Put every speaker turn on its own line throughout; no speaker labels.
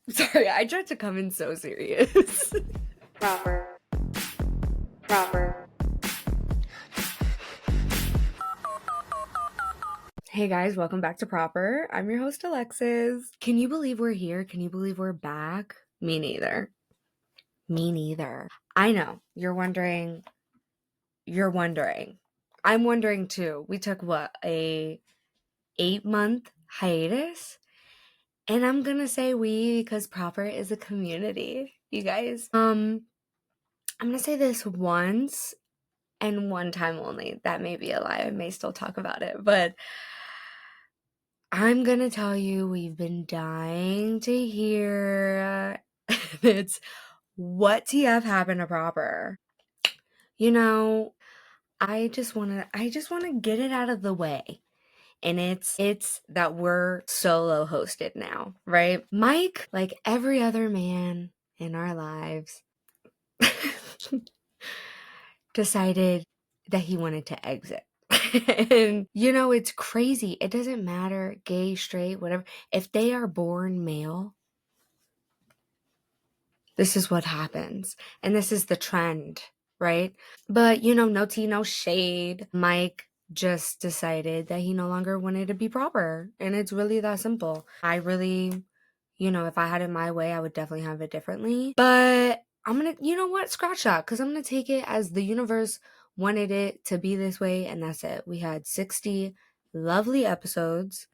Sorry, I tried to come in so serious.
Proper. Proper.
Hey guys, welcome back to Proper. I'm your host, Alexis. Can you believe we're here? Can you believe we're back? Me neither. Me neither. I know. You're wondering. You're wondering. I'm wondering too. We took what, a 8-month hiatus? And I'm gonna say we because Proper is a community, you guys. I'm gonna say this once and one time only. That may be a lie. I may still talk about it, but I'm gonna tell you we've been dying to hear. It's what TF happened to Proper. You know, I just wanna get it out of the way. And it's that we're solo hosted now, right? Mike, like every other man in our lives, decided that he wanted to exit. And it's crazy. It doesn't matter, gay, straight, whatever. If they are born male, this is what happens. And this is the trend, right? But, no tea, no shade. Mike just decided that he no longer wanted to be proper. And it's really that simple. I really, if I had it my way, I would definitely have it differently. But I'm going to, you know what? Scratch that. Because I'm going to take it as the universe wanted it to be this way. And that's it. We had 60 lovely episodes.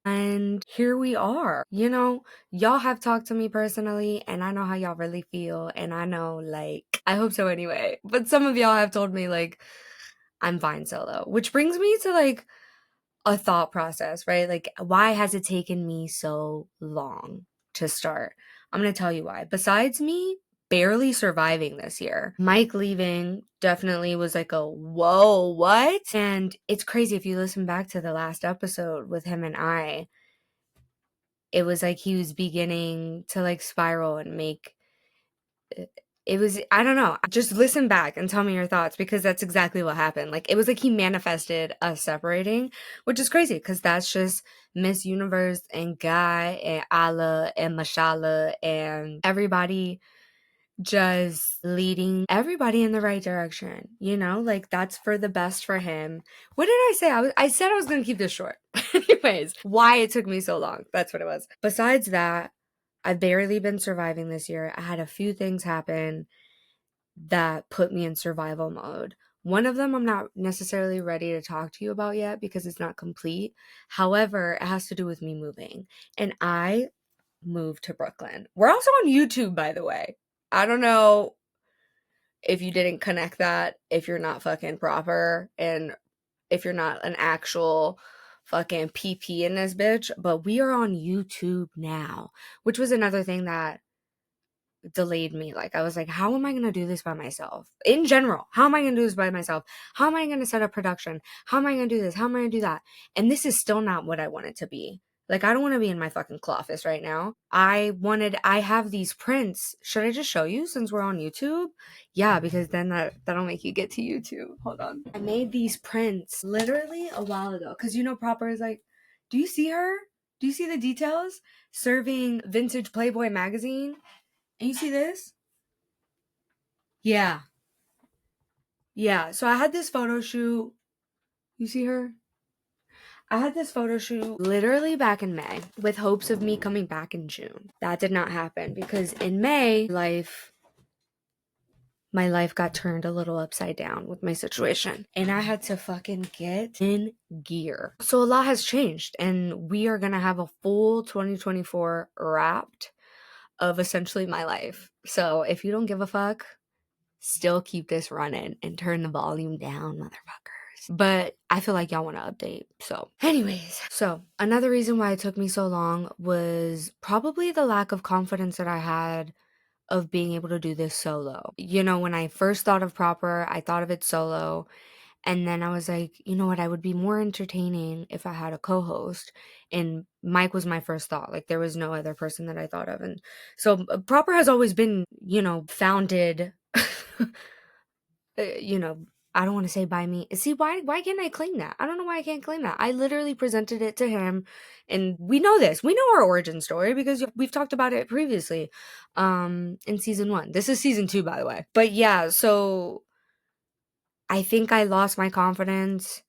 And here we are. Y'all have talked to me personally, and I know how y'all really feel. And I know, I hope so anyway. But some of y'all have told me, I'm fine solo, which brings me to, a thought process, right? Like, why has it taken me so long to start? I'm going to tell you why. Besides me barely surviving this year, Mike leaving definitely was like a whoa, what? And it's crazy if you listen back to the last episode with him and it was like he was beginning to spiral and make it was, I don't know. Just listen back and tell me your thoughts because that's exactly what happened. Like, it was like he manifested us separating, which is crazy because that's just Miss Universe and Guy and Allah and Mashallah and everybody just leading everybody in the right direction. That's for the best for him. What did I say? I said I was going to keep this short. Anyways, why it took me so long. That's what it was. Besides that, I've barely been surviving this year. I had a few things happen that put me in survival mode. One of them I'm not necessarily ready to talk to you about yet because it's not complete. However, it has to do with me moving. And I moved to Brooklyn. We're also on YouTube, by the way. I don't know if you didn't connect that, if you're not fucking proper, and if you're not an actual fucking PP in this bitch, but we are on YouTube now, which was another thing that delayed me. Like, I was like, how am I going to do this by myself? In general, how am I going to do this by myself? How am I going to set up production? How am I going to do this? How am I going to do that? And this is still not what I want it to be. Like, I don't want to be in my fucking office right now. I have these prints. Should I just show you since we're on YouTube? Yeah, because then that'll make you get to YouTube. Hold on. I made these prints literally a while ago. Cause Proper is like, do you see her? Do you see the details? Serving vintage Playboy magazine. And you see this? Yeah. Yeah. So I had this photo shoot. You see her? I had this photo shoot literally back in May with hopes of me coming back in June. That did not happen because in May, my life got turned a little upside down with my situation. And I had to fucking get in gear. So a lot has changed. And we are going to have a full 2024 wrapped of essentially my life. So if you don't give a fuck, still keep this running and turn the volume down, motherfuckers. But I feel like y'all want to update. So, anyways, another reason why it took me so long was probably the lack of confidence that I had of being able to do this solo. When I first thought of Proper, I thought of it solo. And then I was like, you know what? I would be more entertaining if I had a co host. And Mike was my first thought. Like, there was no other person that I thought of. And so, Proper has always been, founded, you know, I don't want to say by me. See, why can't I claim that? I don't know why I can't claim that. I literally presented it to him, and we know this. We know our origin story because we've talked about it previously in season 1. This is season 2, by the way. But yeah, so I think I lost my confidence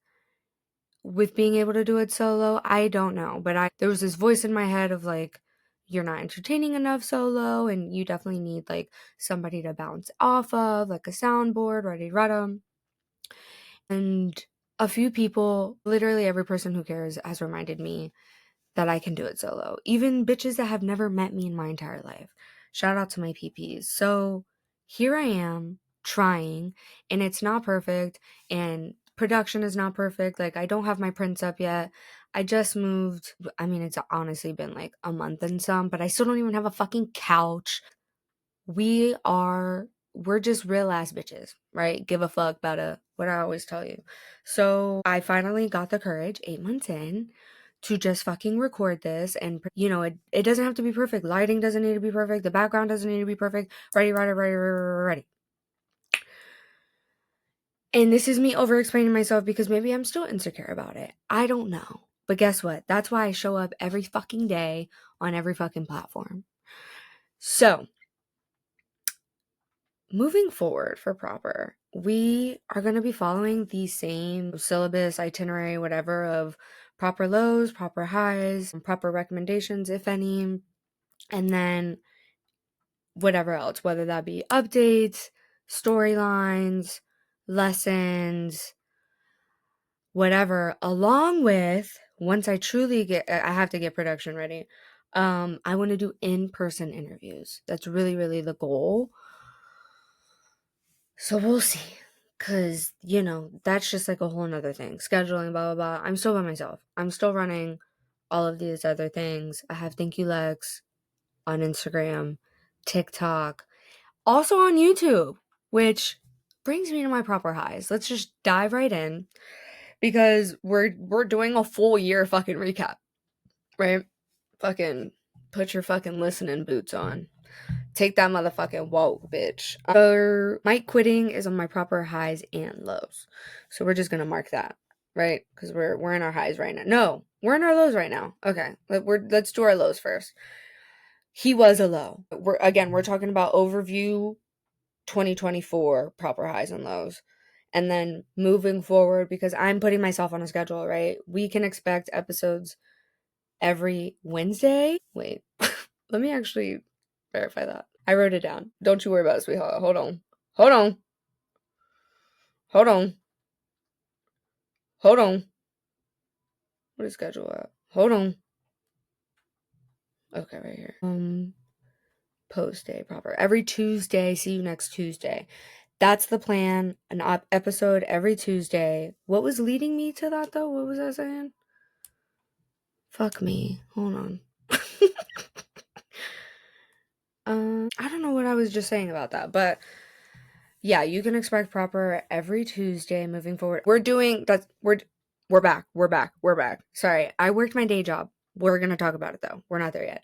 with being able to do it solo. I don't know, but I there was this voice in my head of like, you're not entertaining enough solo, and you definitely need like somebody to bounce off of, like a soundboard, ready, rudder. And a few people, literally every person who cares, has reminded me that I can do it solo. Even bitches that have never met me in my entire life. Shout out to my PPs. So here I am trying, and it's not perfect, and production is not perfect. Like, I don't have my prints up yet. I just moved. I mean, it's honestly been like a month and some, but I still don't even have a fucking couch. We're just real ass bitches, right? Give a fuck about what I always tell you. So I finally got the courage 8 months in to just fucking record this. And it doesn't have to be perfect. Lighting doesn't need to be perfect. The background doesn't need to be perfect. Ready, ready, ready, ready, ready. And this is me over explaining myself because maybe I'm still insecure about it. I don't know. But guess what? That's why I show up every fucking day on every fucking platform. So moving forward for proper, we are going to be following the same syllabus, itinerary, whatever, of proper lows, proper highs, proper recommendations, if any, and then whatever else, whether that be updates, storylines, lessons, whatever, along with once I have to get production ready. I want to do in-person interviews. That's really, really the goal. So we'll see. Cause, that's just like a whole nother thing. Scheduling, blah, blah, blah. I'm still by myself. I'm still running all of these other things. I have Thank You Lex on Instagram, TikTok, also on YouTube, which brings me to my proper highs. Let's just dive right in because we're doing a full year fucking recap, right? Fucking put your fucking listening boots on. Take that motherfucking walk, bitch. My quitting is on my proper highs and lows. So we're just gonna mark that, right? Because we're in our highs right now. No, we're in our lows right now. Okay. Let's do our lows first. He was a low. We're talking about overview 2024 proper highs and lows. And then moving forward, because I'm putting myself on a schedule, right? We can expect episodes every Wednesday. Wait, let me actually verify that. I wrote it down. Don't you worry about it, sweetheart. Hold on. Hold on. Hold on. Hold on. What is schedule at? Hold on. Okay, right here. Post day proper. Every Tuesday. See you next Tuesday. That's the plan. An episode every Tuesday. What was leading me to that though? What was I saying? Fuck me. Hold on. I don't know what I was just saying about that, but yeah, you can expect proper every Tuesday moving forward. We're back. We're back. We're back. Sorry, I worked my day job. We're gonna talk about it though. We're not there yet.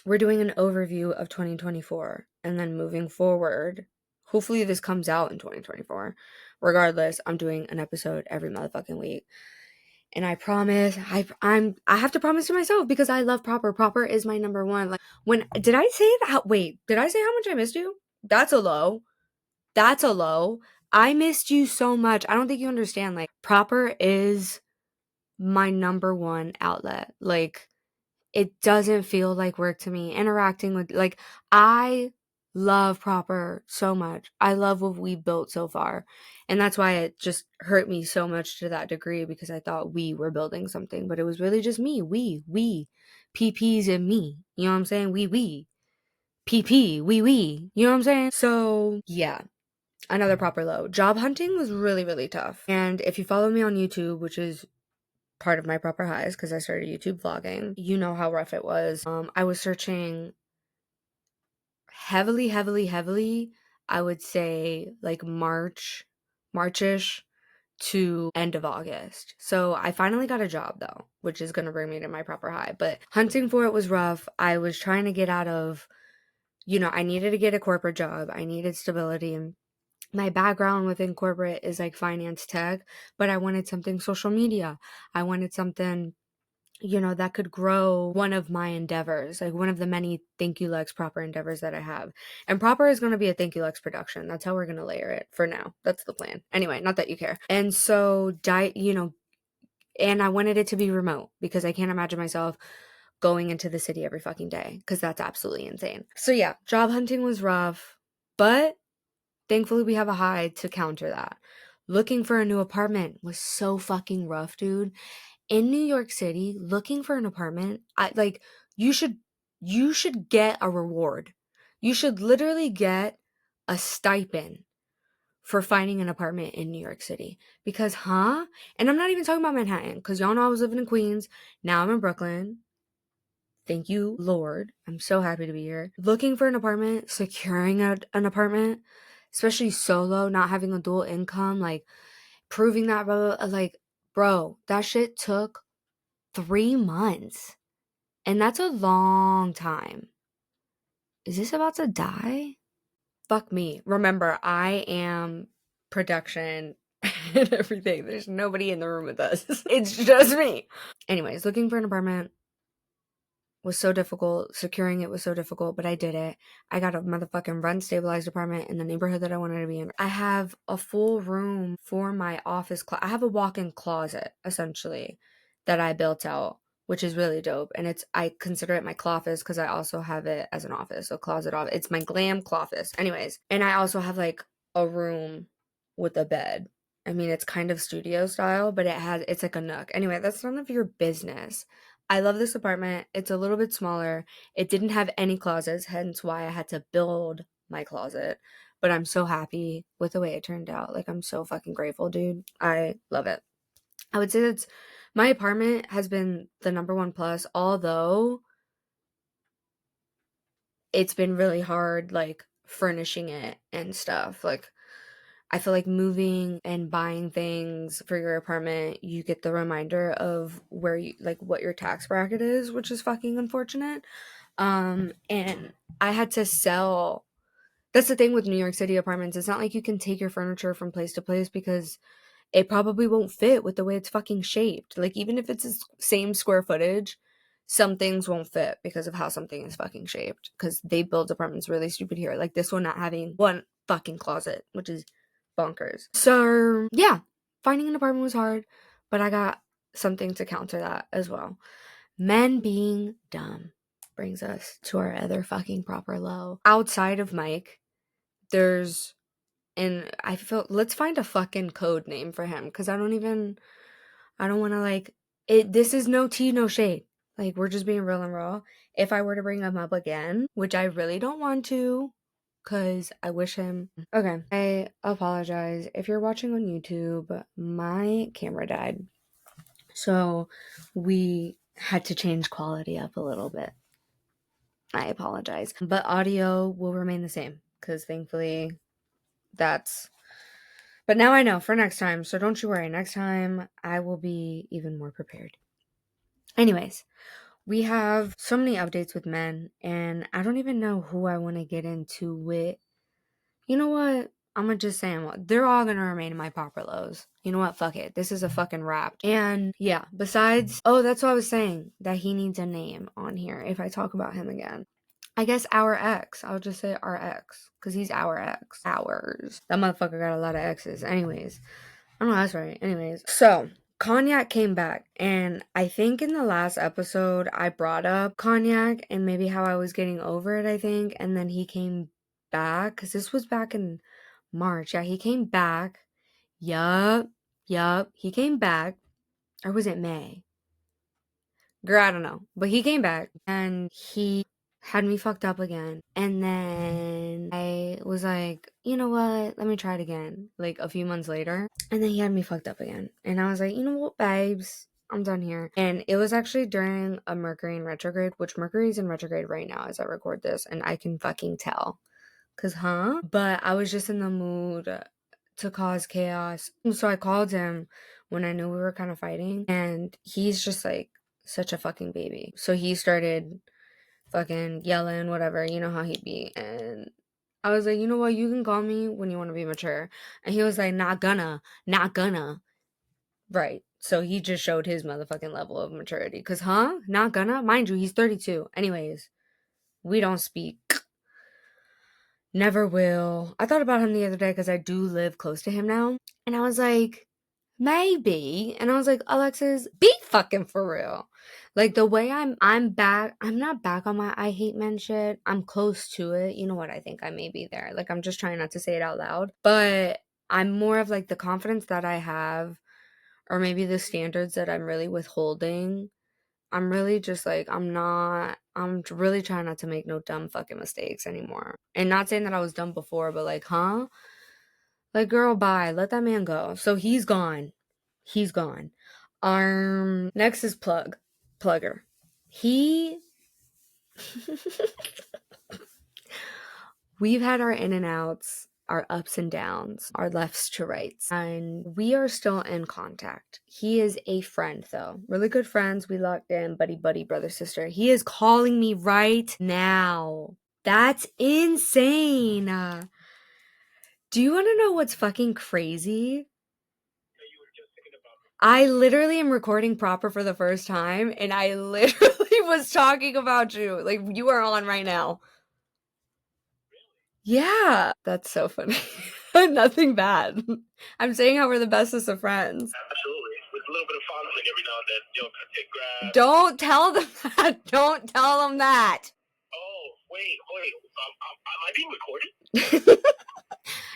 We're doing an overview of 2024 and then moving forward. Hopefully this comes out in 2024. Regardless, I'm doing an episode every motherfucking week. And I promise, I have to promise to myself because I love proper. Proper is my number one. Like when did I say that? Wait, did I say how much I missed you? That's a low. That's a low. I missed you so much. I don't think you understand. Like, proper is my number one outlet. Like, it doesn't feel like work to me. Interacting with, like, I love proper so much. I love what we built so far. And that's why it just hurt me so much to that degree because I thought we were building something, but it was really just me. We, PPs and me. You know what I'm saying? We. PP, we. You know what I'm saying? So, yeah, another proper low. Job hunting was really, really tough. And if you follow me on YouTube, which is part of my proper highs because I started YouTube vlogging, you know how rough it was. I was searching heavily, I would say like Marchish to end of August. So I finally got a job though, which is going to bring me to my proper high. But hunting for it was rough. I was trying to get out of, I needed to get a corporate job. I needed stability. And My background within corporate is like finance tech, but I wanted something social media. I wanted something, that could grow one of my endeavors, like one of the many Thank You Lex Proper endeavors that I have. And Proper is going to be a Thank You Lex production. That's how we're going to layer it for now. That's the plan. Anyway, not that you care. And so, and I wanted it to be remote because I can't imagine myself going into the city every fucking day because that's absolutely insane. So, yeah, job hunting was rough, but thankfully we have a high to counter that. Looking for a new apartment was so fucking rough, dude. In New York City, looking for an apartment, you should get a reward. You should literally get a stipend for finding an apartment in New York City. Because, huh? And I'm not even talking about Manhattan, because y'all know I was living in Queens. Now I'm in Brooklyn. Thank you, Lord. I'm so happy to be here. Looking for an apartment, securing an apartment, especially solo, not having a dual income, like proving that, bro, that shit took 3 months. And that's a long time. Is this about to die? Fuck me. Remember, I am production and everything. There's nobody in the room with us. It's just me. Anyways, looking for an apartment was so difficult. Securing it was so difficult, but I did it. I got a motherfucking rent stabilized apartment in the neighborhood that I wanted to be in. I have a full room for my office. I have a walk-in closet, essentially, that I built out, which is really dope. And I consider it my cloffice because I also have it as an office, so closet office. It's my glam cloffice. Anyways, and I also have like a room with a bed. I mean, it's kind of studio style, but it's like a nook. Anyway, that's none of your business. I love this apartment. It's a little bit smaller. It didn't have any closets, hence why I had to build my closet. But I'm so happy with the way it turned out. Like, I'm so fucking grateful, dude. I love it. I would say that's my apartment has been the number one plus, although it's been really hard, like, furnishing it and stuff. Like, I feel like moving and buying things for your apartment, you get the reminder of where you like what your tax bracket is, which is fucking unfortunate. And I had to sell. That's the thing with New York City apartments. It's not like you can take your furniture from place to place because it probably won't fit with the way it's fucking shaped. Like, even if it's the same square footage, some things won't fit because of how something is fucking shaped. Because they build apartments really stupid here. Like this one not having one fucking closet, which is bonkers. So, yeah, finding an apartment was hard, but I got something to counter that as well. Men being dumb brings us to our other fucking proper low. Outside of Mike, there's and I feel let's find a fucking code name for him because I don't want to like it. This is no tea, no shade. Like we're just being real and raw. If I were to bring him up again, which I really don't want to, because I wish him. Okay, I apologize. If you're watching on YouTube, my camera died. So we had to change quality up a little bit. I apologize. But audio will remain the same because thankfully that's. But now I know for next time. So don't you worry. Next time I will be even more prepared. Anyways, we have so many updates with men, and I don't even know who I want to get into with. You know what? I'm gonna just say they're all gonna remain in my proper lows. You know what? Fuck it. This is a fucking wrap. And yeah, besides, that's what I was saying, that he needs a name on here if I talk about him again. I guess our ex. I'll just say our ex. Because he's our ex. Ours. That motherfucker got a lot of exes. Anyways. I know that's right. Anyways. So, Cognac came back. And I think in the last episode, I brought up Cognac and maybe how I was getting over it, I think. And then he came back. Because this was back in March. Yeah, he came back. Yup. Yup. He came back. Or was it May? Girl, I don't know. But he came back and he had me fucked up again. And then I was like, you know what? Let me try it again. Like a few months later. And then he had me fucked up again. And I was like, you know what, babes? I'm done here. And it was actually during a Mercury in retrograde, which Mercury's in retrograde right now as I record this. And I can fucking tell. Cause, huh? But I was just in the mood to cause chaos. So I called him when I knew we were kind of fighting. And he's just like such a fucking baby. So he started fucking yelling, whatever. You know how he'd be. And I was like, you know what? You can call me when you want to be mature. And he was like, not gonna, not gonna. Right. So he just showed his motherfucking level of maturity. Cause, huh? Not gonna? Mind you, he's 32. Anyways, we don't speak. Never will. I thought about him the other day because I do live close to him now. And I was like, maybe. And I was like, Alexis, be fucking for real. Like the way I'm back, I'm not back on my I hate men shit. I'm close to it. You know what? I think I may be there. Like I'm just trying not to say it out loud. But I'm more of like the confidence that I have, or maybe the standards that I'm really withholding. I'm really just like, I'm really trying not to make no dumb fucking mistakes anymore. And not saying that I was dumb before, but like, huh? Like, girl, bye. Let that man go. So he's gone. He's gone. Next is Plugger. He We've had our in and outs, our ups and downs, our lefts to rights, and we are still in contact. He is a friend, though. Really good friends. We locked in, buddy, buddy, brother, sister. He is calling me right now. That's insane. Do you want to know what's fucking crazy? I literally am recording proper for the first time, and I literally was talking about you. Like, you are on right now. Yeah, that's so funny. Nothing bad. I'm saying how we're the bestest of friends.
Absolutely. With a little bit of fondling every now and then. Take grabs.
Don't tell them that. Don't tell them that.
Oh, wait. Am I being recorded?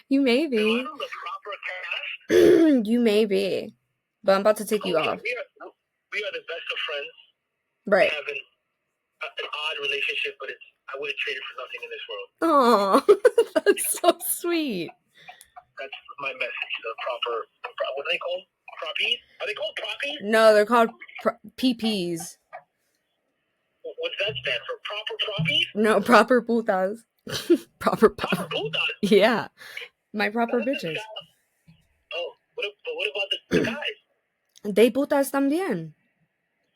You may
Am I
be.
on the proper cast?
You may be. But I'm about to take you off.
We are the best of friends.
Right.
We have an odd relationship, but I wouldn't trade it for nothing in this world.
Oh, that's so sweet.
That's my message. The proper, what are they called? Proppies? Are they called proppies?
No, they're called PPs.
What's that stand for? Proper proppies?
No, proper putas. Proper
putas?
Yeah. My proper bitches.
Oh, what about the guys?
They putas también.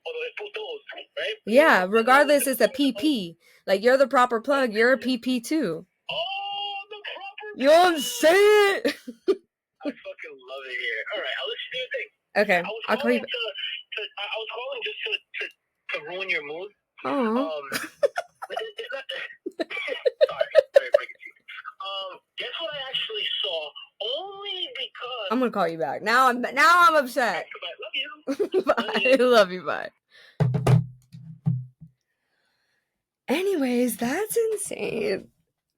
Oh, they're putos, right?
Yeah, regardless, it's a PP. Like, you're the proper plug, you're a PP too.
Oh, the proper.
You know what I'm saying?
I fucking love it here. All right, let's do a thing.
Okay, I'll call you back.
I was calling just to ruin your mood.
Oh.
Sorry, very breaking to you. Guess what I actually saw? Only because
I'm gonna call you back. Now I'm upset.
I love you.
Bye. I love you. Bye. Anyways, that's insane.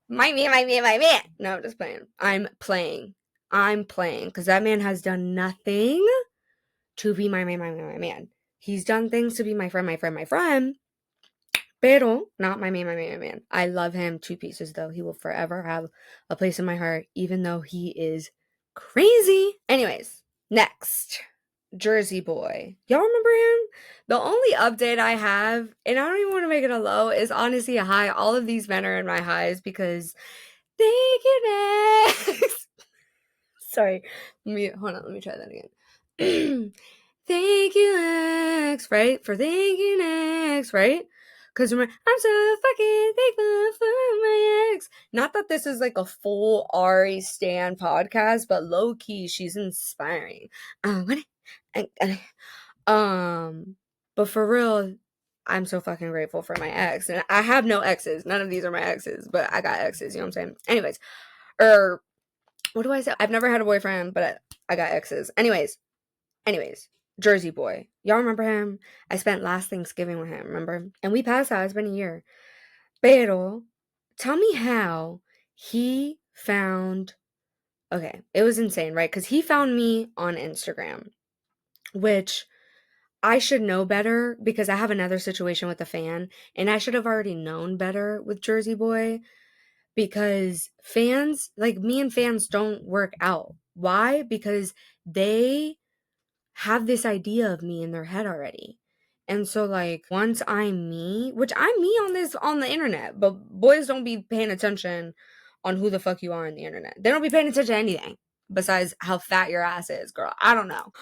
My man. No, I'm just playing. I'm playing. Because that man has done nothing to be my man. He's done things to be my friend. Pero not my man. I love him 2 pieces though. He will forever have a place in my heart, even though he is crazy. Anyways, next. Jersey Boy. Y'all remember him? The only update I have, and I don't even want to make it a low, is honestly a high. All of these men are in my highs because thank you next. Sorry. Let me try that again. Thank you next, right? For thank you next, right? Because remember, I'm so fucking thankful for my ex. Not that this is like a full Ari Stan podcast, but low key, she's inspiring. But for real, I'm so fucking grateful for my ex. And I have no exes. None of these are my exes, but I got exes, you know what I'm saying? Anyways, what do I say? I've never had a boyfriend, but I got exes. Anyways, Jersey Boy. Y'all remember him? I spent last Thanksgiving with him, remember? And we passed out. It's been a year. Pero, tell me how he found... Okay, it was insane, right? Because he found me on Instagram, which I should know better because I have another situation with a fan, and I should have already known better with Jersey Boy because fans, like me and fans, don't work out. Why? Because they have this idea of me in their head already. And so like once I'm me, which I'm me on the internet, but boys don't be paying attention on who the fuck you are on the internet. They don't be paying attention to anything besides how fat your ass is, girl. I don't know.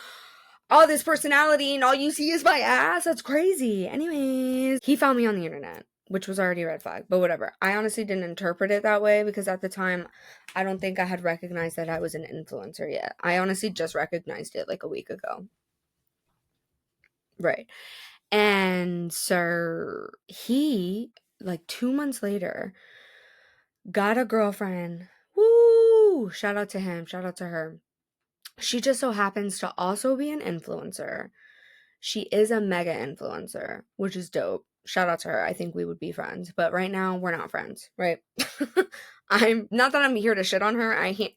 All this personality and all you see is my ass. That's crazy. Anyways, he found me on the internet. which was already a red flag, but whatever. I honestly didn't interpret it that way because at the time, I don't think I had recognized that I was an influencer yet. I honestly just recognized it like a week ago. Right. And so he, like 2 months later, got a girlfriend. Woo! Shout out to him. Shout out to her. She just so happens to also be an influencer. She is a mega influencer, which is dope. Shout out to her. I think we would be friends, but right now we're not friends, right? I'm not that I'm here to shit on her.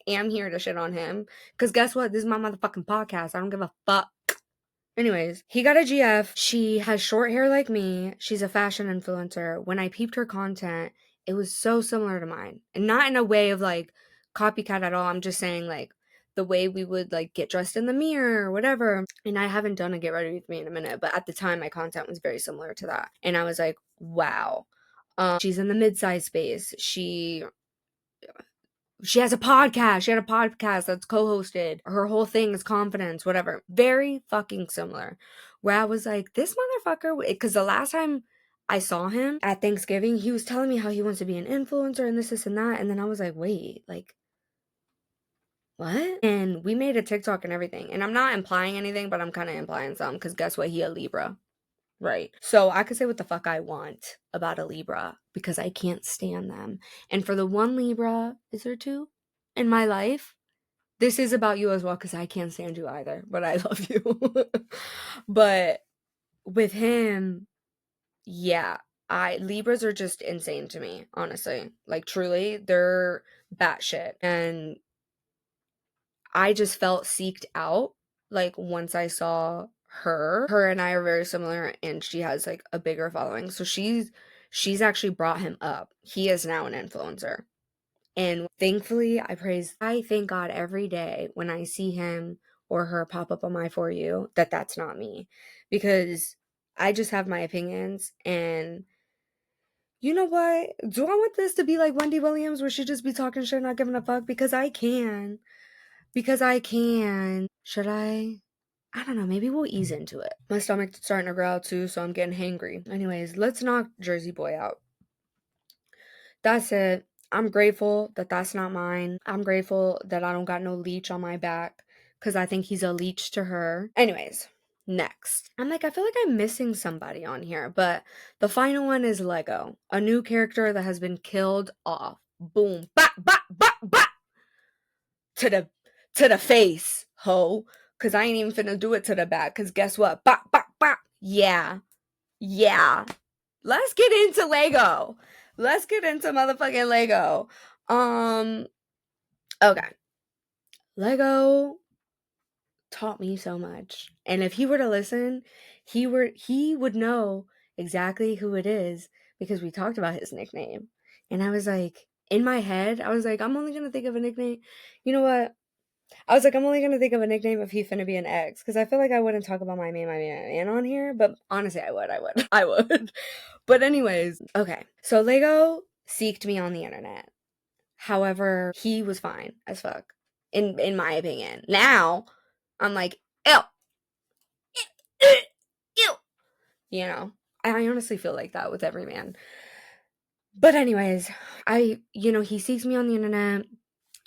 Am here to shit on him. Because guess what? This is my motherfucking podcast. I don't give a fuck. Anyways, he got a GF. She has short hair like me. She's a fashion influencer. When I peeped her content, it was so similar to mine. And not in a way of like copycat at all. I'm just saying like the way we would like get dressed in the mirror or whatever. And I haven't done a get ready with me in a minute, but at the time my content was very similar to that. And I was like, wow. She's in the mid-size space. She has a podcast. She had a podcast that's co-hosted. Her whole thing is confidence, whatever. Very fucking similar. Where I was like, this motherfucker, because the last time I saw him at Thanksgiving, he was telling me how he wants to be an influencer and this, and that. And then I was like, wait, like, what? And we made a TikTok and everything. And I'm not implying anything, but I'm kind of implying some because guess what? He a Libra. Right. So I could say what the fuck I want about a Libra because I can't stand them. And for the one Libra, is there two in my life? This is about you as well because I can't stand you either, but I love you. But with him, yeah, I Libras are just insane to me, honestly. Like truly, they're batshit. And I just felt seeked out like once I saw her. Her and I are very similar and she has like a bigger following. So she's actually brought him up. He is now an influencer. And thankfully, I thank God every day when I see him or her pop up on my For You that that's not me. Because I just have my opinions and you know what? Do I want this to be like Wendy Williams where she just be talking shit not giving a fuck? Because I can. Because I can. Should I? I don't know. Maybe we'll ease into it. My stomach's starting to growl too, so I'm getting hangry. Anyways, let's knock Jersey Boy out. That's it. I'm grateful that that's not mine. I'm grateful that I don't got no leech on my back because I think he's a leech to her. Anyways, next. I'm like, I feel like I'm missing somebody on here, but the final one is Lego, a new character that has been killed off. Boom, bop, bop, bop, bop to the face, ho. Cause I ain't even finna do it to the back. Cause guess what? Bop, bop, bop. Yeah. Yeah. Let's get into Lego. Let's get into motherfucking Lego. Okay. Lego taught me so much. And if he were to listen, he would know exactly who it is because we talked about his nickname. And I was like, in my head, I was like, I'm only gonna think of a nickname. You know what? I was like, I'm only gonna think of a nickname if he's finna be an ex, because I feel like I wouldn't talk about my man on here, but honestly, I would. But anyways, okay. So Lego seeked me on the internet. However, he was fine as fuck, in my opinion. Now, I'm like, ew, ew, ew. You know, I honestly feel like that with every man. But anyways, he seeks me on the internet.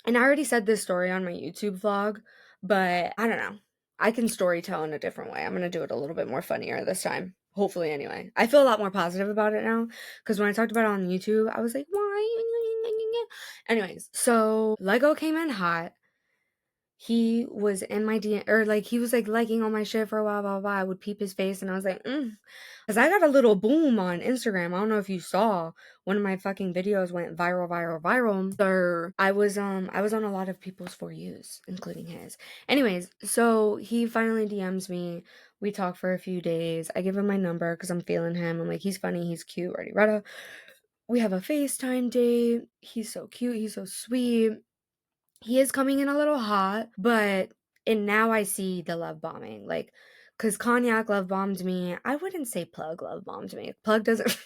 And I already said this story on my YouTube vlog, but I don't know. I can story tell in a different way. I'm going to do it a little bit more funnier this time. Hopefully, anyway. I feel a lot more positive about it now because when I talked about it on YouTube, I was like, why? Anyways, so Lego came in hot. He was in my DM, or like he was like liking all my shit for a while, blah, blah, blah. I would peep his face and I was like, Because I got a little boom on Instagram. I don't know if you saw. One of my fucking videos went viral, viral, viral. So I was on a lot of people's For Yous, including his. Anyways, so he finally DMs me. We talk for a few days. I give him my number because I'm feeling him. I'm like, he's funny, he's cute, ready, ready. We have a FaceTime date. He's so cute, he's so sweet. He is coming in a little hot, but and now I see the love bombing. Like, cause Cognac love bombed me. I wouldn't say Plug love bombed me. Plug doesn't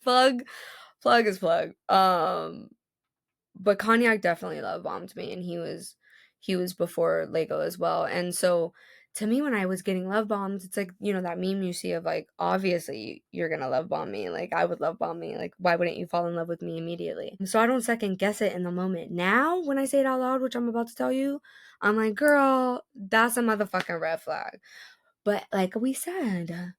Plug Plug is Plug. But Cognac definitely love bombed me and he was before Lego as well. And so to me, when I was getting love bombs, it's like, that meme you see of like, obviously you're gonna love bomb me. Like, I would love bomb me. Like, why wouldn't you fall in love with me immediately? So I don't second guess it in the moment. Now, when I say it out loud, which I'm about to tell you, I'm like, girl, that's a motherfucking red flag. But like we said,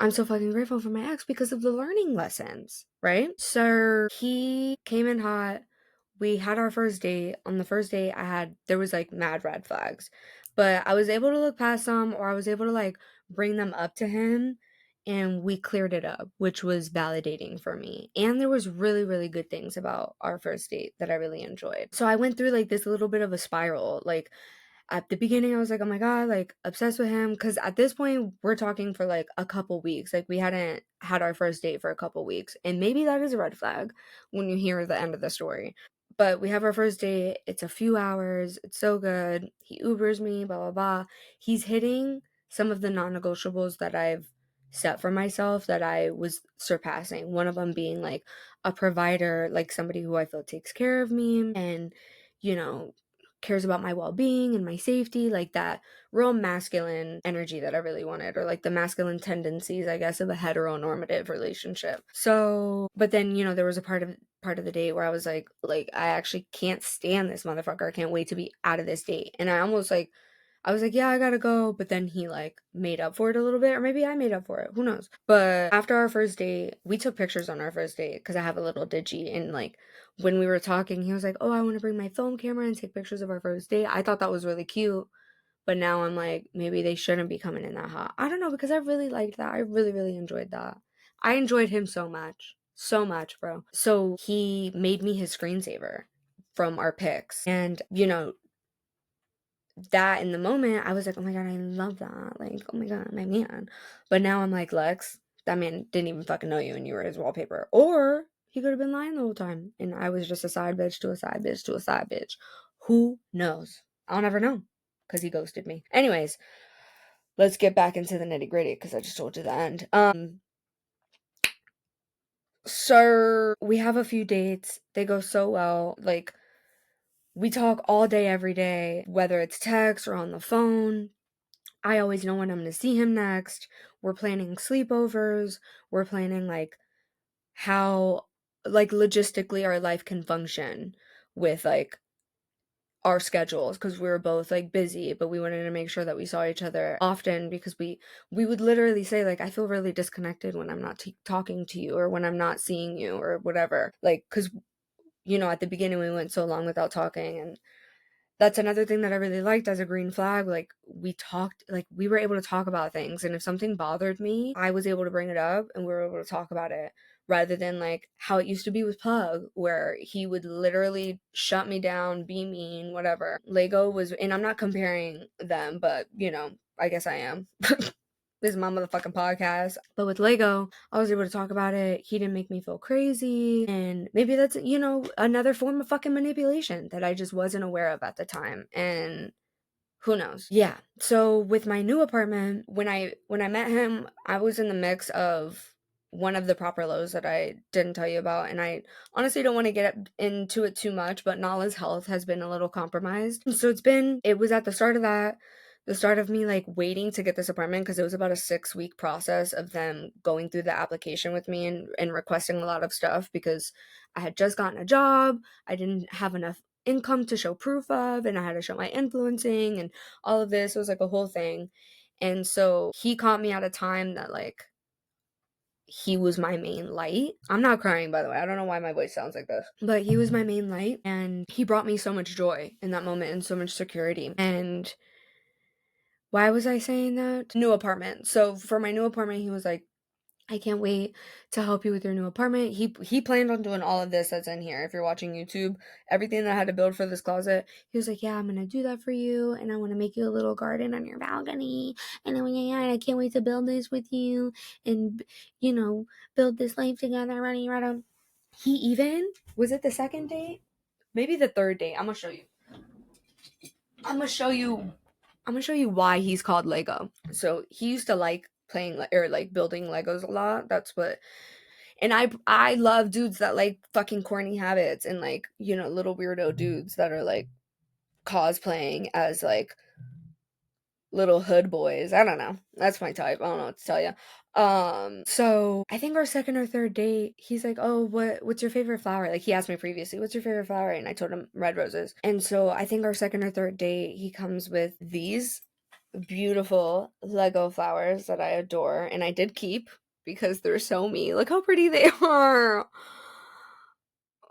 I'm so fucking grateful for my ex because of the learning lessons, right? So he came in hot. We had our first date. On the first date, there was like mad red flags, but I was able to look past them, or I was able to like bring them up to him, and we cleared it up, which was validating for me. And there was really, really good things about our first date that I really enjoyed. So I went through like this little bit of a spiral. Like, at the beginning, I was like, oh my God, like obsessed with him. Cause at this point, we're talking for like a couple weeks. Like, we hadn't had our first date for a couple weeks. And maybe that is a red flag when you hear the end of the story. But we have our first date. It's a few hours. It's so good. He Ubers me, blah, blah, blah. He's hitting some of the non negotiables that I've set for myself that I was surpassing. One of them being like a provider, like somebody who I feel takes care of me and, you know, cares about my well-being and my safety, like that real masculine energy that I really wanted, or like the masculine tendencies, I guess, of a heteronormative relationship. So, but then, there was a part of the date where I was like I actually can't stand this motherfucker. I can't wait to be out of this date. And I was like, yeah, I gotta go. But then he like made up for it a little bit, or maybe I made up for it. Who knows? But after our first date, we took pictures on our first date because I have a little digi. And like when we were talking, he was like, oh, I want to bring my film camera and take pictures of our first date. I thought that was really cute. But now I'm like, maybe they shouldn't be coming in that hot. I don't know, because I really liked that. I really, really enjoyed that. I enjoyed him so much. So much, bro. So he made me his screensaver from our pics. And, that in the moment, I was like, oh my God, I love that. Like, oh my God, my man. But now I'm like, Lex, that man didn't even fucking know you and you were his wallpaper. Or he could have been lying the whole time. And I was just a side bitch to a side bitch to a side bitch. Who knows? I'll never know because he ghosted me. Anyways, let's get back into the nitty gritty because I just told you the end. So we have a few dates. They go so well. Like, we talk all day, every day, whether it's text or on the phone. I always know when I'm gonna see him next. We're planning sleepovers. We're planning like how like logistically our life can function with like our schedules because we were both like busy, but we wanted to make sure that we saw each other often because we would literally say like I feel really disconnected when I'm not talking to you or when I'm not seeing you or whatever. Like cuz at the beginning we went so long without talking, and that's another thing that I really liked as a green flag. Like, we were able to talk about things. And if something bothered me, I was able to bring it up and we were able to talk about it rather than like how it used to be with Pug, where he would literally shut me down, be mean, whatever. Lego was, and I'm not comparing them, but I guess I am. This is my motherfucking podcast. But with Lego, I was able to talk about it. He didn't make me feel crazy. And maybe that's, another form of fucking manipulation that I just wasn't aware of at the time. And who knows? Yeah. So with my new apartment, when I met him, I was in the mix of one of the proper lows that I didn't tell you about, and I honestly don't want to get into it too much, but Nala's health has been a little compromised. So it was at the start of that, the start of me like waiting to get this apartment because it was about a 6-week process of them going through the application with me and requesting a lot of stuff because I had just gotten a job. I didn't have enough income to show proof of, and I had to show my influencing and all of this. It was like a whole thing. And so he caught me at a time that like he was my main light. I'm not crying, by the way. I don't know why my voice sounds like this. But he was my main light, and he brought me so much joy in that moment and so much security. And why was I saying that? New apartment. So for my new apartment, he was like, I can't wait to help you with your new apartment. He planned on doing all of this that's in here. If you're watching YouTube, everything that I had to build for this closet, he was like, "Yeah, I'm gonna do that for you, and I want to make you a little garden on your balcony, and I can't wait to build this with you, and build this life together, running around." He even was it the second date, maybe the third date. I'm gonna show you. I'm gonna show you. I'm gonna show you why he's called Lego. So he used to like playing or like building Legos a lot. That's what. And I love dudes that like fucking corny habits and like little weirdo dudes that are like cosplaying as like little hood boys. I don't know. That's my type. I don't know what to tell you. So I think our second or third date, he's like, "Oh, what's your favorite flower?" Like he asked me previously, "What's your favorite flower?" And I told him red roses. And so I think our second or third date, he comes with these beautiful Lego flowers that I adore, and I did keep because they're so me. Look how pretty they are.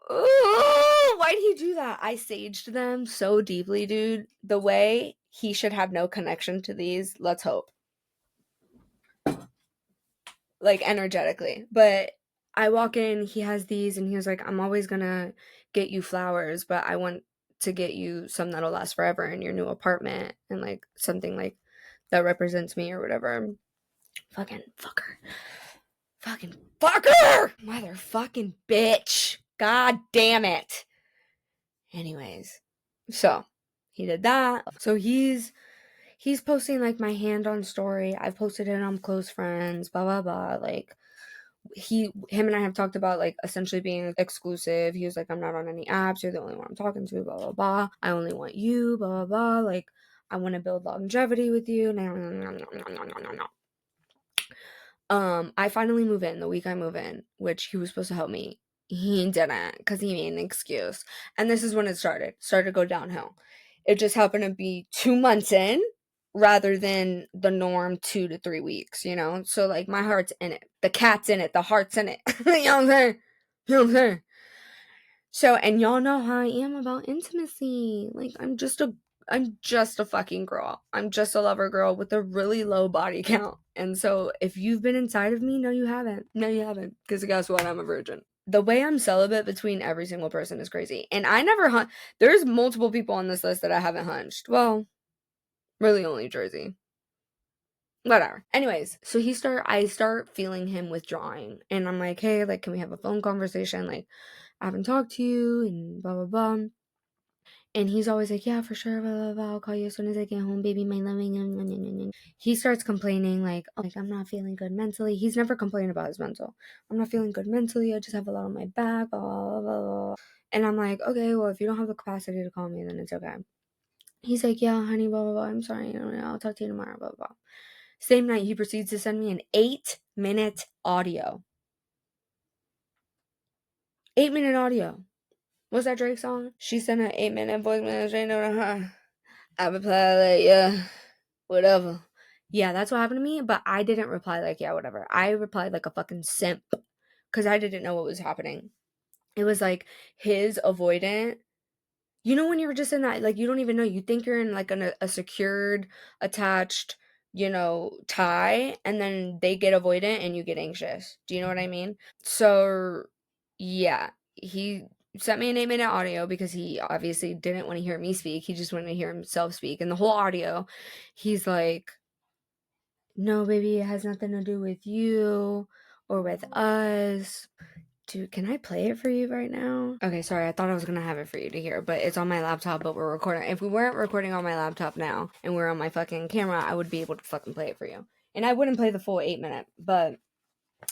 Ooh, why did he do that? I saged them so deeply, dude. The way he should have no connection to these. Let's hope. Like energetically. But I walk in, he has these, and he was like, I'm always gonna get you flowers, but I want to get you some that'll last forever in your new apartment and like something like that represents me or whatever. Fucking fucker. Fucking fucker! Motherfucking bitch. God damn it. Anyways, so he did that. So he's posting like my hand on story. I've posted it on close friends, blah blah blah. Like him and I have talked about like essentially being exclusive. He was like, I'm not on any apps, you're the only one I'm talking to, blah blah blah. I only want you, blah blah blah. Like I want to build longevity with you. No, no, no, no, no, no, no, no. I finally move in the week I move in, which he was supposed to help me. He didn't because he made an excuse. And this is when it started to go downhill. It just happened to be 2 months in rather than the norm 2 to 3 weeks, you know? So, like, my heart's in it. The cat's in it. The heart's in it. You know what I'm saying? You know what I'm saying? So, and y'all know how I am about intimacy. Like, I'm just a fucking girl. I'm just a lover girl with a really low body count. And so, if you've been inside of me, no, you haven't. No, you haven't. Because guess what? I'm a virgin. The way I'm celibate between every single person is crazy. And I never hunt. There's multiple people on this list that I haven't hunched. Well, really only Jersey. Whatever. Anyways, so I start feeling him withdrawing. And I'm like, hey, like, can we have a phone conversation? Like, I haven't talked to you and blah, blah, blah. And he's always like, yeah, for sure, blah, blah, blah. I'll call you as soon as I get home, baby, my loving. He starts complaining, like, oh, like, I'm not feeling good mentally. He's never complained about his mental. I'm not feeling good mentally. I just have a lot on my back, blah, blah, blah, blah. And I'm like, okay, well, if you don't have the capacity to call me, then it's okay. He's like, yeah, honey, blah, blah, blah. I'm sorry. I'll talk to you tomorrow, blah, blah, blah. Same night, he proceeds to send me an 8-minute audio. 8-minute audio. What's that Drake song? She sent an 8-minute voice message to her. I replied like, yeah, whatever. Yeah, that's what happened to me, but I didn't reply like, yeah, whatever. I replied like a fucking simp because I didn't know what was happening. It was like his avoidant. You know, when you're just in that, like, you don't even know. You think you're in like a secured, attached, tie, and then they get avoidant and you get anxious. Do you know what I mean? So, yeah, he sent me an 8-minute audio because he obviously didn't want to hear me speak. He just wanted to hear himself speak. And the whole audio, he's like, no, baby, it has nothing to do with you or with us. Dude, can I play it for you right now? Okay, sorry, I thought I was gonna have it for you to hear, but it's on my laptop, but we're recording. If we weren't recording on my laptop now and we're on my fucking camera, I would be able to fucking play it for you. And I wouldn't play the full 8 minute, but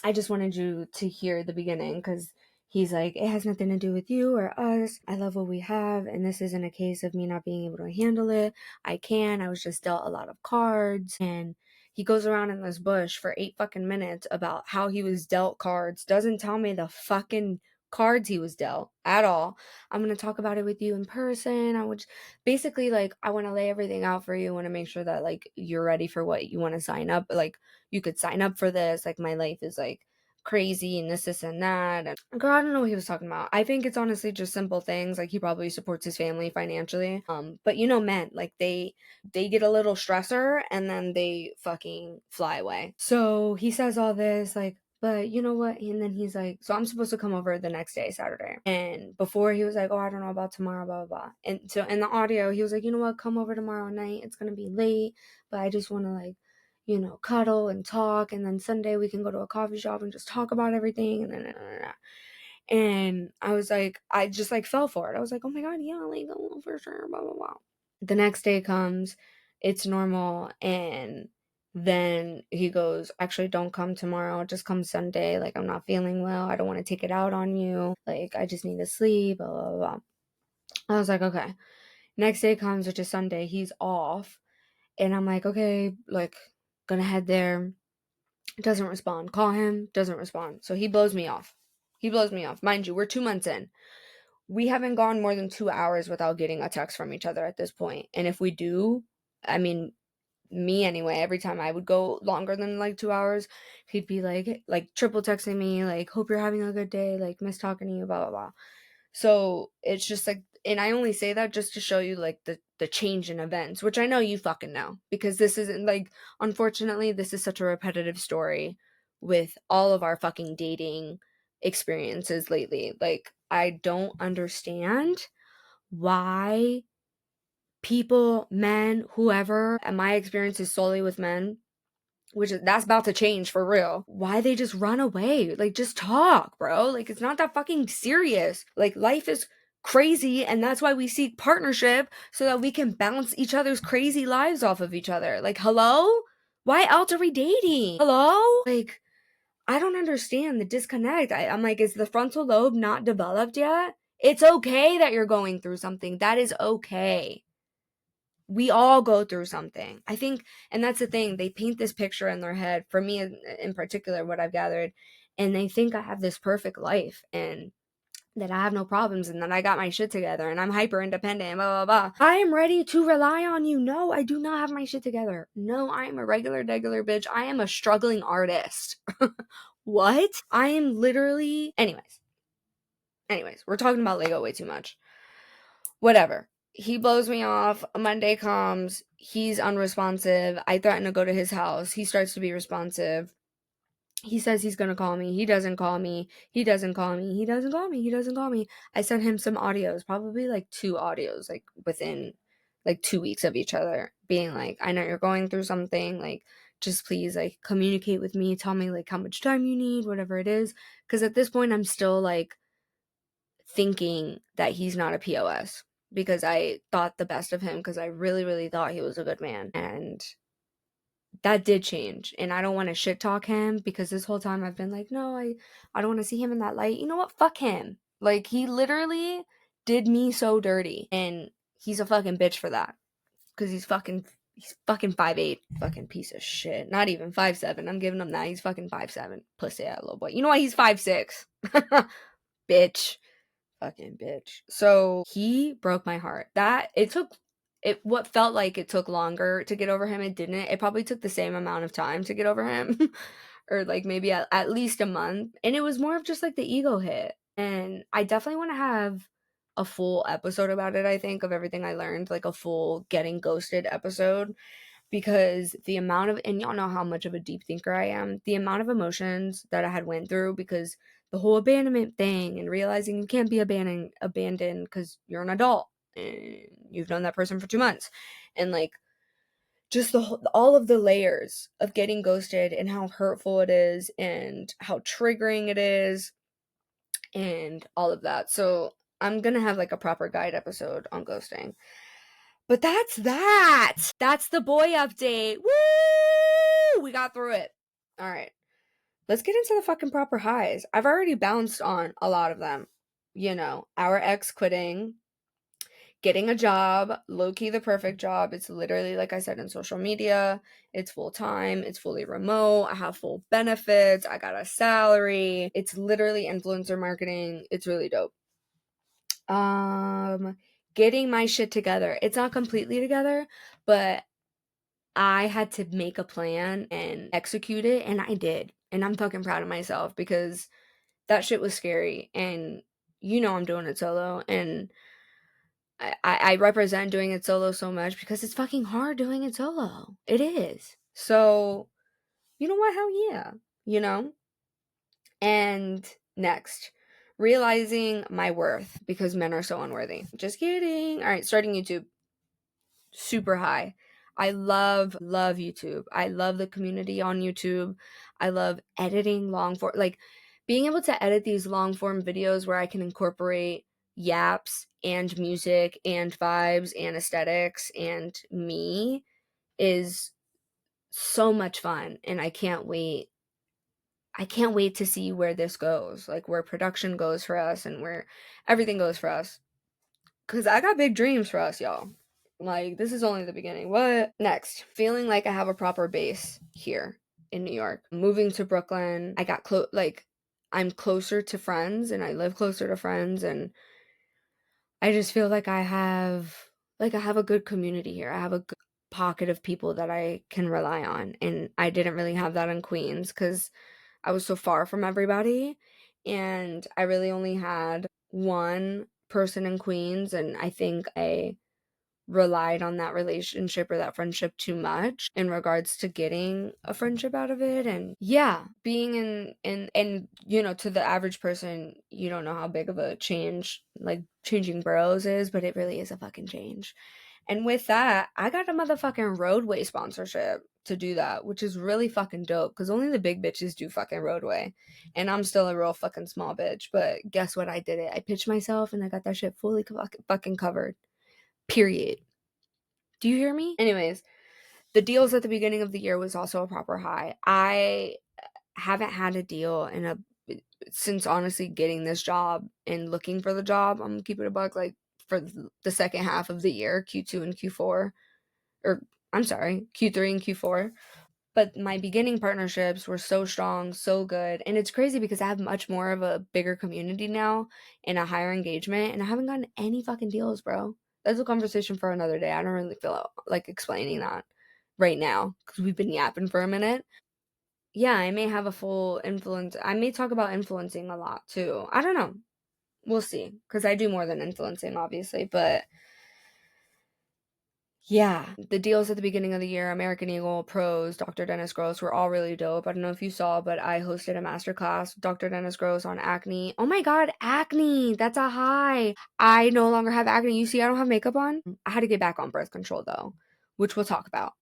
I just wanted you to hear the beginning because he's like, it has nothing to do with you or us. I love what we have, and this isn't a case of me not being able to handle it. I was just dealt a lot of cards. And he goes around in this bush for 8 fucking minutes about how he was dealt cards, doesn't tell me the fucking cards he was dealt at all. I'm going to talk about it with you in person. I would basically, like, I want to lay everything out for you. I want to make sure that like you're ready for what you want to sign up, like you could sign up for this. Like, my life is like crazy and this and that. And girl, I don't know what he was talking about. I think it's honestly just simple things. Like, he probably supports his family financially. But men, like, they get a little stressor and then they fucking fly away. So he says all this, like, but you know what? And then he's like, so I'm supposed to come over the next day, Saturday. And before he was like, oh, I don't know about tomorrow, blah, blah, blah. And so in the audio, he was like, you know what? Come over tomorrow night. It's going to be late, but I just want to like, cuddle and talk. And then Sunday we can go to a coffee shop and just talk about everything. And I was like, I just like fell for it. I was like, oh my God, yeah, like, oh, for sure, blah, blah, blah. The next day comes, it's normal. And then he goes, actually, don't come tomorrow. Just come Sunday. Like, I'm not feeling well. I don't want to take it out on you. Like, I just need to sleep, blah, blah, blah. I was like, okay. Next day comes, which is Sunday. He's off. And I'm like, okay, like, gonna head there. Doesn't respond. Call him, doesn't respond. So he blows me off. He blows me off. Mind you, we're 2 months in. We haven't gone more than 2 hours without getting a text from each other at this point. And if we do, I mean, me anyway, every time I would go longer than like 2 hours, he'd be like triple texting me, like, hope you're having a good day, like, miss talking to you, blah, blah, blah. So it's just like, and I only say that just to show you like the change in events, which I know you fucking know, because this isn't like, unfortunately, this is such a repetitive story with all of our fucking dating experiences lately. Like, I don't understand why people, men, whoever, and my experience is solely with men, which is, that's about to change for real. Why they just run away? Like, just talk, bro. Like, it's not that fucking serious. Like, life is crazy, and that's why we seek partnership, so that we can bounce each other's crazy lives off of each other. Like, hello? Why else are we dating? Hello? Like, I don't understand the disconnect. I'm like, is the frontal lobe not developed yet? It's okay that you're going through something. That is okay. We all go through something. I think, and that's the thing, they paint this picture in their head, for me in particular, what I've gathered, and they think I have this perfect life and that I have no problems and that I got my shit together and I'm hyper independent, blah, blah, blah. I am ready to rely on you. No, I do not have my shit together. No, I am a regular, bitch. I am a struggling artist. What? I am literally, anyways, we're talking about Lego way too much. Whatever. He blows me off. Monday comes. He's unresponsive. I threaten to go to his house. He starts to be responsive. He says he's going to call me. He doesn't call me. He doesn't call me. He doesn't call me. He doesn't call me. I sent him some audios, probably like 2 audios, like within like 2 weeks of each other, being like, I know you're going through something. Like, just please, like, communicate with me. Tell me, like, how much time you need, whatever it is. Because at this point, I'm still, like, thinking that he's not a POS, because I thought the best of him, because I really, really thought he was a good man. And that did change. And I don't want to shit talk him, because this whole time I've been like, no, I don't want to see him in that light. You know what? Fuck him. Like, he literally did me so dirty. And he's a fucking bitch for that. Because he's fucking 5'8", fucking piece of shit. Not even 5'7". I'm giving him that. He's fucking 5'7". Pussy out little boy. You know why he's 5'6"? Bitch. Fucking bitch. So he broke my heart. That it took it what felt like it took longer to get over him, it didn't. It probably took the same amount of time to get over him. Or like maybe at least a month. And it was more of just like the ego hit. And I definitely want to have a full episode about it, I think, of everything I learned, like a full getting ghosted episode, because the amount of, and y'all know how much of a deep thinker I am, the amount of emotions that I had went through, because the whole abandonment thing and realizing you can't be abandoned because you're an adult and you've known that person for 2 months, and like just all of the layers of getting ghosted and how hurtful it is and how triggering it is and all of that. So I'm gonna have like a proper guide episode on ghosting. But that's that. That's the boy update. Woo! We got through it. All right. Let's get into the fucking proper highs. I've already bounced on a lot of them. You know, our ex quitting, getting a job, low key the perfect job. It's literally, like I said, in social media. It's full time, it's fully remote. I have full benefits, I got a salary. It's literally influencer marketing. It's really dope. Um, Getting my shit together. It's not completely together, but I had to make a plan and execute it, and I did. And I'm fucking proud of myself, because that shit was scary. And you know I'm doing it solo, and I represent doing it solo so much because it's fucking hard doing it solo. It is. So, you know what? Hell yeah. You know? And next, realizing my worth, because men are so unworthy. Just kidding. All right, starting YouTube. Super high. I love YouTube. I love the community on YouTube. I love editing long form, like being able to edit these long form videos where I can incorporate yaps and music and vibes and aesthetics and me is so much fun, and I can't wait. I can't wait to see where this goes, like where production goes for us and where everything goes for us. Cuz I got big dreams for us, y'all. Like, this is only the beginning. What? Next, feeling like I have a proper base here in New York. Moving to Brooklyn, I got like, I'm closer to friends and I live closer to friends, and I just feel like I have a good community here. I have a good pocket of people that I can rely on, and I didn't really have that in Queens because I was so far from everybody, and I really only had one person in Queens, and I think I relied on that relationship or that friendship too much in regards to getting a friendship out of it. And yeah, being in you know, to the average person, you don't know how big of a change like changing boroughs is, but it really is a fucking change. And with that, I got a motherfucking roadway sponsorship to do that, which is really fucking dope because only the big bitches do fucking roadway. And I'm still a real fucking small bitch. But guess what? I did it. I pitched myself and I got that shit fully fucking covered. Period. Do you hear me? Anyways, the deals at the beginning of the year was also a proper high. I haven't had a deal in a since honestly getting this job and looking for the job. I'm gonna keep it a buck, like for the second half of the year, Q2 and Q4, or I'm sorry, Q3 and Q4. But my beginning partnerships were so strong, so good. And it's crazy because I have much more of a bigger community now and a higher engagement, and I haven't gotten any fucking deals, bro. That's a conversation for another day. I don't really feel like explaining that right now because we've been yapping for a minute. Yeah, I may have a full influence. I may talk about influencing a lot too. I don't know. We'll see because I do more than influencing, obviously. But yeah, the deals at the beginning of the year, American Eagle, Pros, Dr. Dennis Gross were all really dope. I don't know if you saw, but I hosted a masterclass with Dr. Dennis Gross on acne. Oh my God, acne! That's a high. I no longer have acne. You see, I don't have makeup on. I had to get back on birth control though, which we'll talk about.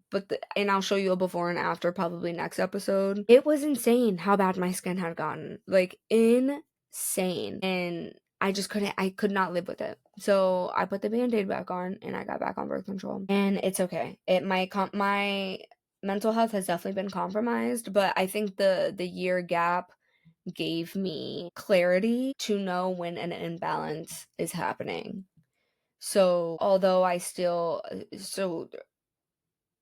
And I'll show you a before and after probably next episode. It was insane how bad my skin had gotten. Like insane. And I could not live with it. So I put the band-aid back on and I got back on birth control. And it's okay. My mental health has definitely been compromised, but I think the year gap gave me clarity to know when an imbalance is happening. So although I still so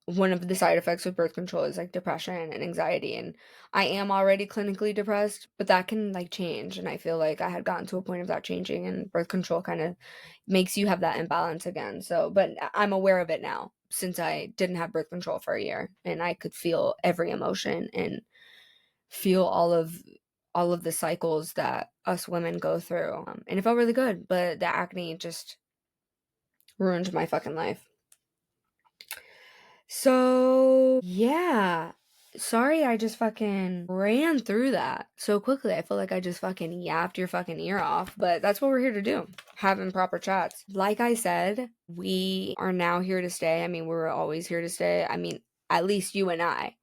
one of the side effects of birth control is like depression and anxiety, and I am already clinically depressed, but that can like change, and I feel like I had gotten to a point of that changing, and birth control kind of makes you have that imbalance again. So but I'm aware of it now since I didn't have birth control for a year, and I could feel every emotion and feel all of the cycles that us women go through, and it felt really good, but the acne just ruined my fucking life. So, yeah. Sorry, I just fucking ran through that so quickly. I feel like I just fucking yapped your fucking ear off, but that's what we're here to do, having proper chats. Like I said, we are now here to stay. I mean, we were always here to stay. I mean, at least you and I.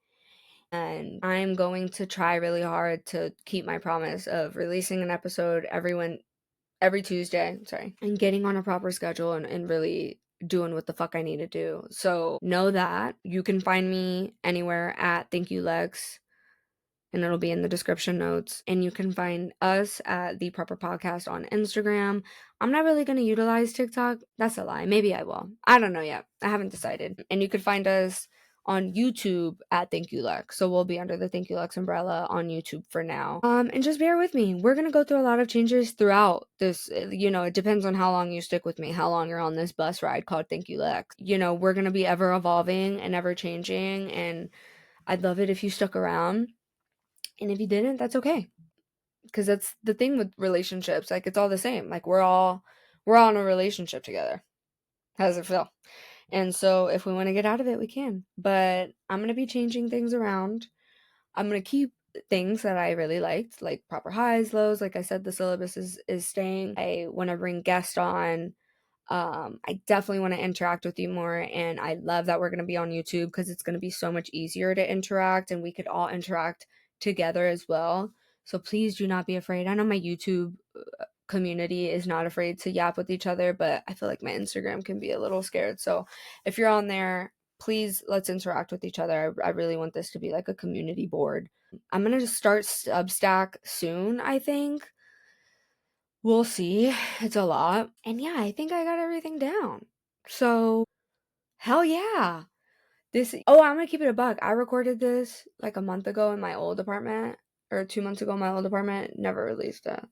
And I'm going to try really hard to keep my promise of releasing an episode every Tuesday, sorry, and getting on a proper schedule and really doing what the fuck I need to do. So know that you can find me anywhere at Thank You Lex, and it'll be in the description notes. And you can find us at The Proper Podcast on Instagram. I'm not really going to utilize TikTok. That's a lie. Maybe I will. I don't know yet. I haven't decided. And you can find us on YouTube at Thank You Lex. So we'll be under the Thank You Lex umbrella on YouTube for now. And just bear with me. We're gonna go through a lot of changes throughout this. You know, it depends on how long you stick with me, how long you're on this bus ride called Thank You Lex. You know, we're gonna be ever evolving and ever changing, and I'd love it if you stuck around. And if you didn't, that's okay. Because that's the thing with relationships. Like it's all the same. Like we're all in a relationship together. How does it feel? And so if we want to get out of it, we can. But I'm going to be changing things around. I'm going to keep things that I really liked, like proper highs, lows. Like I said, the syllabus is staying. I want to bring guests on. I definitely want to interact with you more. And I love that we're going to be on YouTube because it's going to be so much easier to interact and we could all interact together as well. So please do not be afraid. I know my YouTube community is not afraid to yap with each other, but I feel like my Instagram can be a little scared. So if you're on there, please let's interact with each other. I really want this to be like a community board. I'm going to start Substack soon, I think. We'll see. It's a lot. And yeah, I think I got everything down. So Hell yeah. Oh, I'm gonna keep it a buck. I recorded this like a month ago in my old apartment, or 2 months ago in my old apartment. Never released it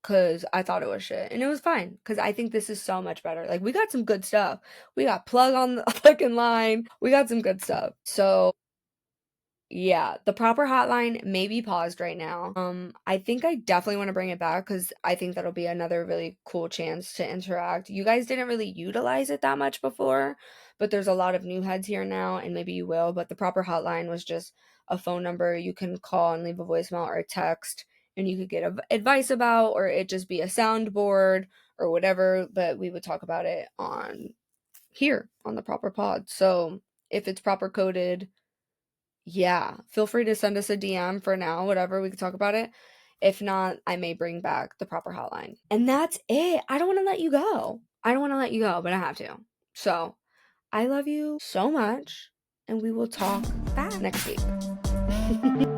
because I thought it was shit, and it was fine because I think this is so much better. Like we got some good stuff. We got plug on the fucking line. We got some good stuff. So yeah, the proper hotline may be paused right now. I think I definitely want to bring it back because I think that'll be another really cool chance to interact. You guys didn't really utilize it that much before, but there's a lot of new heads here now, and maybe you will. But the proper hotline was just a phone number you can call and leave a voicemail or a text, and you could get advice about, or it just be a soundboard or whatever. But we would talk about it on here on the proper pod. So if it's proper coded, yeah, feel free to send us a DM for now, whatever, we can talk about it. If not, I may bring back the proper hotline. And that's it. I don't want to let you go. I don't want to let you go, but I have to. So, I love you so much, and we will talk back next week.